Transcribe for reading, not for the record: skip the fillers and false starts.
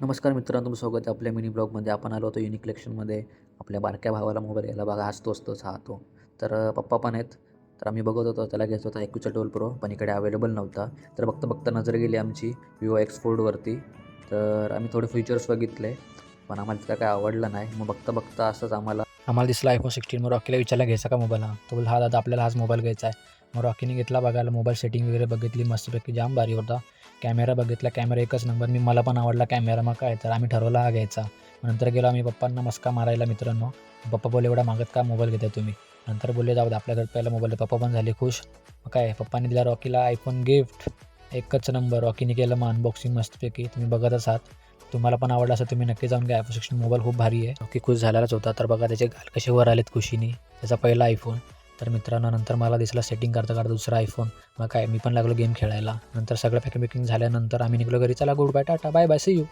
नमस्कार मित्रांनो, तुमचं स्वागत आहे आपल्या मिनी ब्लॉगमध्ये. आपण आलो होतो युनिक कलेक्शनमध्ये. आपल्या बारक्या भावाला मोबाईल घ्यायला. बघा हाच तोच हा तो. तर पप्पा पण आहेत. तर आम्ही बघत होतो, त्याला घ्यायचा होता एक्यूचा 12 प्रो, पण इकडे अवेलेबल नव्हता. तर बघता बघता नजर गेली आमची विवो X4वरती. तर आम्ही थोडे फीचर्स बघितले, पण आम्हाला तिथं काय आवडलं नाही. मग बघता बघता असंच आम्हाला दिसला iPhone 16. मग रॉकीला विचारला घ्यायचा का मोबाईल हा. तो बोलला हा दादा आपल्याला हाच मोबाईल घ्यायचा आहे. मग रॉकीने घेतला बघायला मोबाईल सेटिंग वगैरे बघितली मस्तपैकी जाम भारी होता. कॅमेरा बघितला, कॅमेरा एकच नंबर. मला पण आवडला कॅमेरा. मग काय तर आम्ही ठरवला हा घ्यायचा. नंतर गेलो आम्ही पप्पांना मस्का मारायला मित्रांनो. पप्पा बोलले एवढा मागत का मोबाईल घेताय तुम्ही. नंतर बोलले जाऊ दे आपल्याकडे पहिला मोबाईल. पप्पा पण झाले खुश. मग काय पप्पांनी दिला रॉकीला iPhone गिफ्ट. एकच नंबर. रॉकीने केलं मग अनबॉक्सिंग मस्तपैकी. तुम्ही बघतच आहात. तुम्हाला पण आवडला असेल तुम्ही नक्की जाऊन घ्या. iPhone 16 मोबाईल खूप भारी आहे. रॉकी खुश झालेलाच होता. तर बघा त्याचे गाल कसे वर आलेत खुशीने. त्याचा पहिला iPhone. तर मित्रांनो नंतर मला दिसला सेटिंग करता करता दुसरा iPhone. मग काय मी पण लागलो गेम खेळायला. नंतर सगळं पॅकिंग झाल्यानंतर आम्ही निघालो घरी. चला goodbye, tata, bye bye, see you.